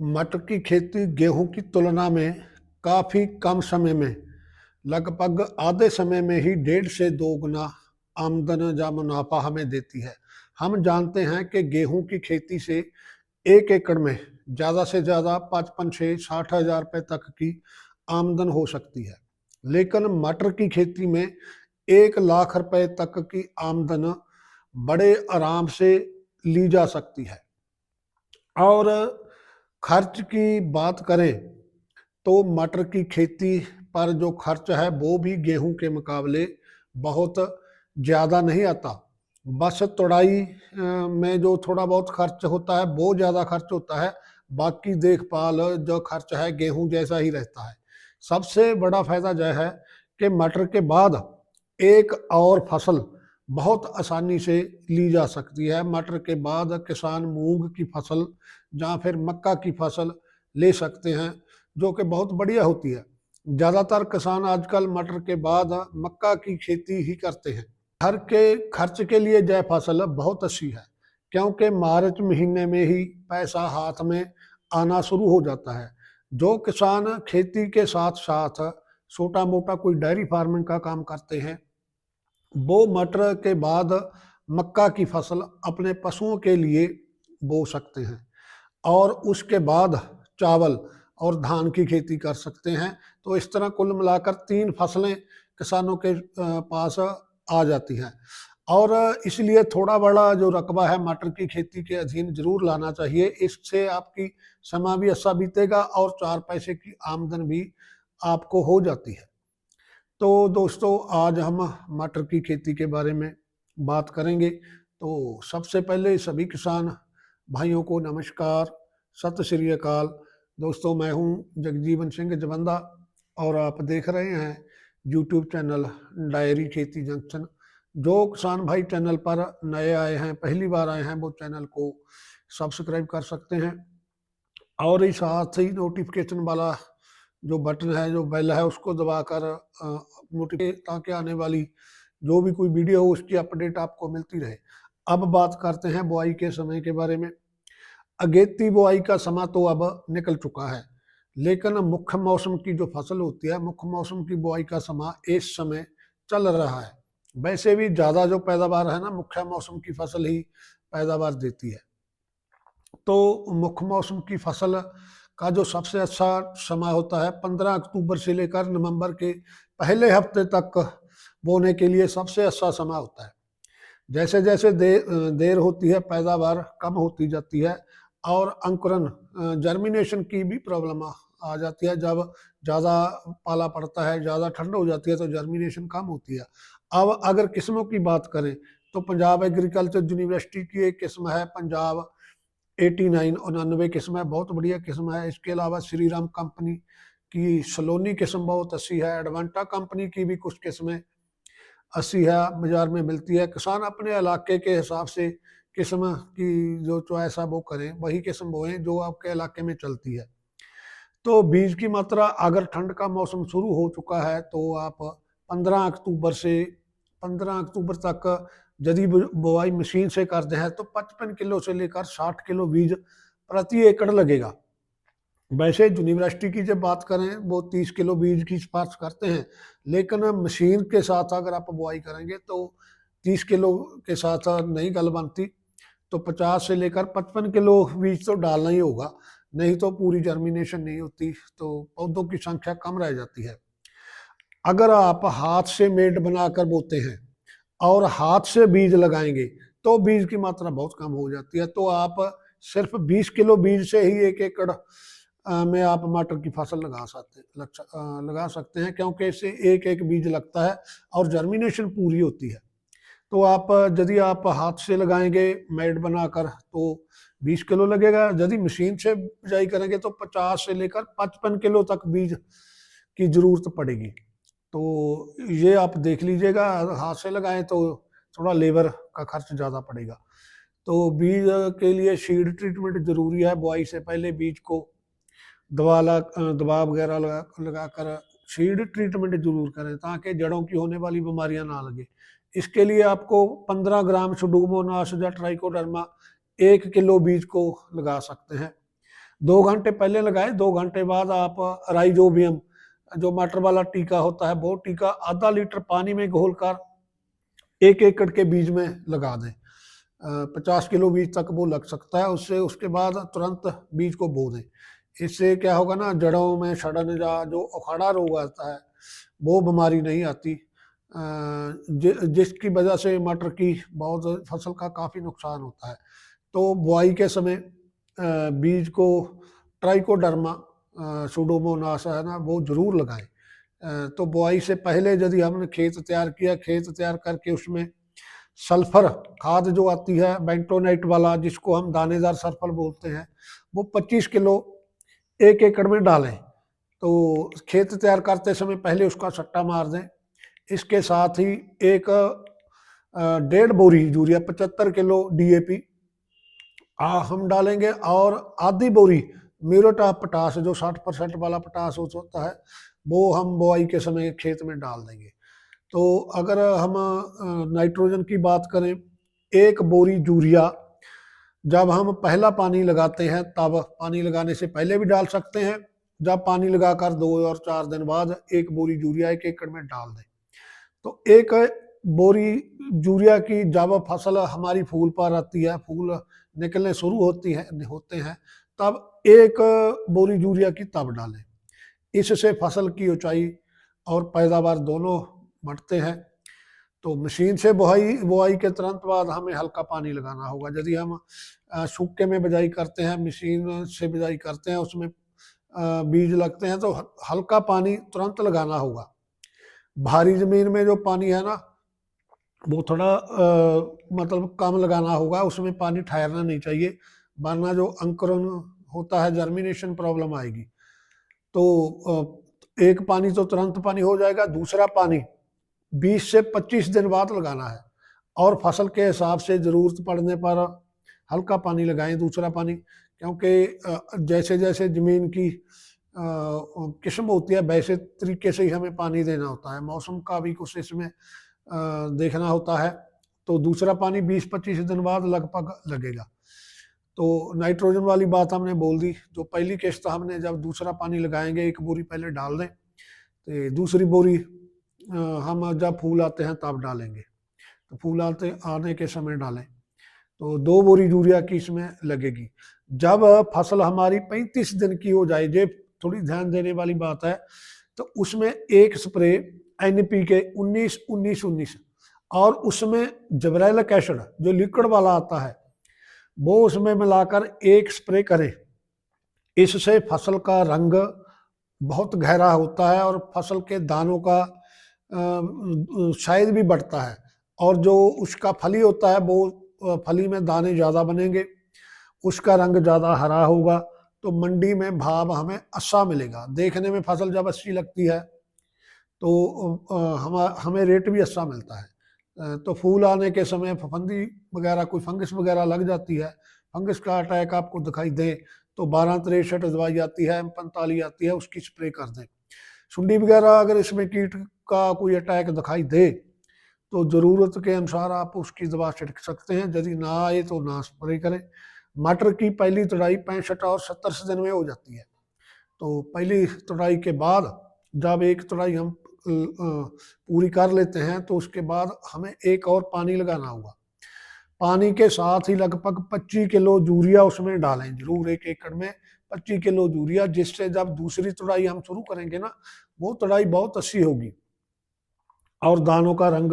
मटर की खेती गेहूं की तुलना में काफ़ी कम समय में लगभग आधे समय में ही 1.5 से 2 गुना आमदन या मुनाफा हमें देती है। हम जानते हैं कि गेहूं की खेती से 1 एकड़ में ज़्यादा से ज़्यादा 55 से 60 हज़ार रुपये तक की आमदन हो सकती है, लेकिन मटर की खेती में 1 लाख रुपए तक की आमदन बड़े आराम से ली जा सकती है। और खर्च की बात करें तो मटर की खेती पर जो खर्च है वो भी गेहूं के मुकाबले बहुत ज़्यादा नहीं आता। बस तुड़ाई में जो थोड़ा बहुत खर्च होता है वो ज़्यादा खर्च होता है, बाकी देखभाल जो खर्च है गेहूं जैसा ही रहता है। सबसे बड़ा फायदा यह है कि मटर के बाद एक और फसल बहुत आसानी से ली जा सकती है। मटर के बाद किसान मूंग की फसल या फिर मक्का की फसल ले सकते हैं, जो कि बहुत बढ़िया होती है। ज़्यादातर किसान आजकल मटर के बाद मक्का की खेती ही करते हैं। घर के खर्च के लिए यह फसल बहुत अच्छी है, क्योंकि मार्च महीने में ही पैसा हाथ में आना शुरू हो जाता है। जो किसान खेती के साथ साथ छोटा मोटा कोई डेयरी फार्मिंग का काम करते हैं, वो मटर के बाद मक्का की फसल अपने पशुओं के लिए बो सकते हैं और उसके बाद चावल और धान की खेती कर सकते हैं। तो इस तरह कुल मिलाकर 3 फसलें किसानों के पास आ जाती हैं। और इसलिए थोड़ा बड़ा जो रकबा है मटर की खेती के अधीन जरूर लाना चाहिए। इससे आपकी समय भी अच्छा बीतेगा और 4 पैसे की आमदन भी आपको हो जाती है। तो दोस्तों, आज हम मटर की खेती के बारे में बात करेंगे। तो सबसे पहले सभी किसान भाइयों को नमस्कार, सत श्री अकाल। दोस्तों, मैं हूं जगजीवन सिंह जबंदा और आप देख रहे हैं यूट्यूब चैनल डायरी खेती जंक्शन। जो किसान भाई चैनल पर नए आए हैं, पहली बार आए हैं, वो चैनल को सब्सक्राइब कर सकते हैं और इस साथ ही नोटिफिकेशन वाला जो बटन है, जो बेल है, उसको दबाकर नोटिफिकेशन, ताकि आने वाली जो भी कोई वीडियो हो उसकी अपडेट आपको मिलती रहे। अब बात करते हैं बुआई के समय के बारे में। अगेती बुआई का समय तो अब निकल चुका है, लेकिन मुख्य मौसम की जो फसल होती है, मुख्य मौसम की बुआई का समय इस समय चल रहा है। वैसे भी ज़्यादा जो पैदावार है ना, मुख्य मौसम की फसल ही पैदावार देती है। तो मुख्य मौसम की फसल का जो सबसे अच्छा समय होता है 15 अक्टूबर से लेकर नवंबर के पहले हफ्ते तक बोने के लिए सबसे अच्छा समय होता है। जैसे जैसे देर होती है पैदावार कम होती जाती है और अंकुरन जर्मिनेशन की भी प्रॉब्लम आ जाती है। जब ज़्यादा पाला पड़ता है, ज़्यादा ठंड हो जाती है, तो जर्मिनेशन कम होती है। अब अगर किस्मों की बात करें तो पंजाब एग्रीकल्चर यूनिवर्सिटी की एक किस्म है पंजाब 89 किस्म है, बहुत बढ़िया किस्म है। इसके अलावा श्री राम कंपनी की सलोनी किस्म बहुत अच्छी है। एडवांटा कंपनी की भी कुछ किस्में अच्छी है, बाजार में मिलती है। किसान अपने इलाके के हिसाब से किस्म की जो चॉइस है वो करें, वही किस्म बोएं जो आपके इलाके में चलती है। तो बीज की मात्रा, अगर ठंड का मौसम शुरू हो चुका है तो आप 15 अक्टूबर से 15 अक्टूबर तक यदि बुआई मशीन से करते हैं तो 55 किलो से लेकर 60 किलो बीज प्रति एकड़ लगेगा। वैसे यूनिवर्सिटी की जब बात करें वो 30 किलो बीज की सिफारिश करते हैं, लेकिन मशीन के साथ अगर आप बुआई करेंगे तो 30 किलो के साथ नहीं गल बनती। तो 50 से लेकर 55 किलो बीज तो डालना ही होगा, नहीं तो पूरी जर्मिनेशन नहीं होती, तो पौधों की संख्या कम रह जाती है। अगर आप हाथ से मेड बनाकर बोते हैं और हाथ से बीज लगाएंगे तो बीज की मात्रा बहुत कम हो जाती है। तो आप सिर्फ 20 किलो बीज से ही 1 एकड़ में आप मटर की फसल लगा सकते हैं, क्योंकि इससे एक एक बीज लगता है और जर्मिनेशन पूरी होती है। तो आप यदि आप हाथ से लगाएंगे मेड बनाकर तो 20 किलो लगेगा, यदि मशीन से बिजाई करेंगे तो 50 से लेकर 55 किलो तक बीज की जरूरत पड़ेगी। तो ये आप देख लीजिएगा, हाथ से लगाएं तो थोड़ा लेबर का खर्च ज़्यादा पड़ेगा। तो बीज के लिए सीड ट्रीटमेंट जरूरी है। बुआई से पहले बीज को दवा वगैरह लगाकर सीड ट्रीटमेंट जरूर करें, ताकि जड़ों की होने वाली बीमारियां ना लगे। इसके लिए आपको 15 ग्राम सुडोमोनास या ट्राइकोडर्मा 1 किलो बीज को लगा सकते हैं। 2 घंटे पहले लगाए, 2 घंटे बाद आप राइजोबियम जो मटर वाला टीका होता है वो टीका आधा लीटर पानी में घोलकर 1 एकड़ के बीज में लगा दें। 50 किलो बीज तक वो लग सकता है उससे। उसके बाद तुरंत बीज को बो दें। इससे क्या होगा ना, जड़ों में सड़न या जो उखाड़ा रोग आता है वो बीमारी नहीं आती, जिसकी वजह से मटर की बहुत फसल का काफ़ी नुकसान होता है। तो बुआई के समय बीज को ट्राइकोडर्मा सुडोमोनास है ना वो जरूर लगाएं। तो बुआई से पहले यदि हमने खेत तैयार किया, खेत तैयार करके उसमें सल्फर खाद जो आती है बेंटोनाइट वाला, जिसको हम दानेदार सल्फर बोलते हैं, वो 25 किलो 1 एकड़ में डालें। तो खेत तैयार करते समय पहले उसका सट्टा मार दें। इसके साथ ही एक 1.5 बोरी यूरिया 75 किलो DAP हम डालेंगे, और आधी बोरी म्यूरेट ऑफ पोटाश जो 60% वाला पोटाश होता है वो हम बुआई के समय खेत में डाल देंगे। तो अगर हम नाइट्रोजन की बात करें, 1 बोरी यूरिया जब हम पहला पानी लगाते हैं, तब पानी लगाने से पहले भी डाल सकते हैं, जब पानी लगाकर 2 और 4 दिन बाद 1 बोरी यूरिया 1 एकड़ में डाल दें। तो 1 बोरी यूरिया की जब फसल हमारी फूल पर आती है, फूल निकलने शुरू होते हैं, तब 1 बोरी यूरिया की तब डालें। इससे फसल की ऊंचाई और पैदावार दोनों बढ़ते हैं। तो मशीन से बुआई के तुरंत बाद हमें हल्का पानी लगाना होगा। यदि हम सूखे में बिजाई करते हैं, मशीन से बिजाई करते हैं, उसमें बीज लगते हैं, तो हल्का पानी तुरंत लगाना होगा। भारी जमीन में जो पानी है ना वो थोड़ा मतलब कम लगाना होगा, उसमें पानी ठहरना नहीं चाहिए, वरना जो अंकुरण होता है जर्मिनेशन प्रॉब्लम आएगी। तो एक पानी तो तुरंत पानी हो जाएगा, दूसरा पानी 20 से 25 दिन बाद लगाना है, और फसल के हिसाब से ज़रूरत पड़ने पर हल्का पानी लगाएं दूसरा पानी, क्योंकि जैसे जैसे ज़मीन की किस्म होती है वैसे तरीके से ही हमें पानी देना होता है, मौसम का भी कुछ इसमें देखना होता है। तो दूसरा पानी 20-25 दिन बाद लगभग लगेगा। तो नाइट्रोजन वाली बात हमने बोल दी। जो पहली किश्त हमने जब दूसरा पानी लगाएंगे 1 बोरी पहले डाल दें, तो दूसरी बोरी हम जब फूल आते हैं तब डालेंगे, तो फूल आने के समय डालें। तो 2 बोरी यूरिया की इसमें लगेगी। जब फसल हमारी 35 दिन की हो जाए, ये थोड़ी ध्यान देने वाली बात है, तो उसमें एक स्प्रे NPK 19-19-19 और उसमें जिब्रेलिक एसिड जो लिक्विड वाला आता है वो उसमें मिलाकर एक स्प्रे करें। इससे फसल का रंग बहुत गहरा होता है और फसल के दानों का शायद भी बढ़ता है, और जो उसका फली होता है वो फली में दाने ज़्यादा बनेंगे, उसका रंग ज़्यादा हरा होगा, तो मंडी में भाव हमें अच्छा मिलेगा। देखने में फसल जब अच्छी लगती है तो हमें रेट भी अच्छा मिलता है। तो फूल आने के समय फफंदी वगैरह कोई फंगस वगैरह लग जाती है, फंगस का अटैक आपको दिखाई दे तो 12-63 दवाई आती है, M45 आती है, उसकी स्प्रे कर दें। सुंडी वगैरह अगर इसमें कीट का कोई अटैक दिखाई दे तो ज़रूरत के अनुसार आप उसकी दवा छिड़क सकते हैं, यदि ना आए तो ना स्प्रे करें। मटर की पहली तुड़ाई 65 और 70 दिन में हो जाती है। तो पहली तुड़ाई के बाद जब एक तुड़ाई हम पूरी कर लेते हैं तो उसके बाद हमें एक और पानी लगाना होगा। पानी के साथ ही लगभग 25 किलो यूरिया उसमें डालें जरूर, 1 एकड़ में 25 किलो यूरिया, जिससे जब दूसरी तुड़ाई हम शुरू करेंगे ना वो तुड़ाई बहुत अच्छी होगी, और दानों का रंग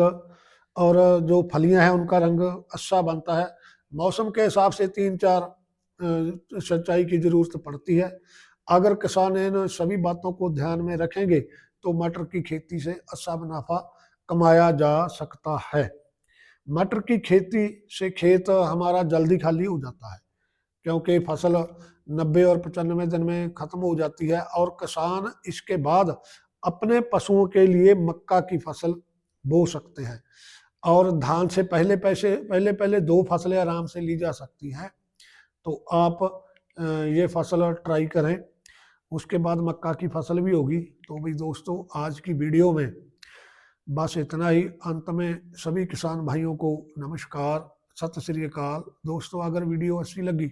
और जो फलियां हैं उनका रंग अच्छा बनता है। मौसम के हिसाब से 3-4 सिंचाई की जरूरत पड़ती है। अगर किसान इन सभी बातों को ध्यान में रखेंगे तो मटर की खेती से अच्छा मुनाफा कमाया जा सकता है। मटर की खेती से खेत हमारा जल्दी खाली हो जाता है, क्योंकि फसल 90 और 95 दिन में ख़त्म हो जाती है, और किसान इसके बाद अपने पशुओं के लिए मक्का की फसल बो सकते हैं, और धान से पहले 2 फसलें आराम से ली जा सकती हैं। तो आप ये फसल ट्राई करें, उसके बाद मक्का की फसल भी होगी। तो भाई दोस्तों, आज की वीडियो में बस इतना ही। अंत में सभी किसान भाइयों को नमस्कार, सत श्री अकाल। दोस्तों, अगर वीडियो अच्छी लगी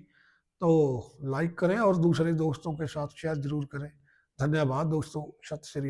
तो लाइक करें और दूसरे दोस्तों के साथ शेयर ज़रूर करें। धन्यवाद दोस्तों। सत श्री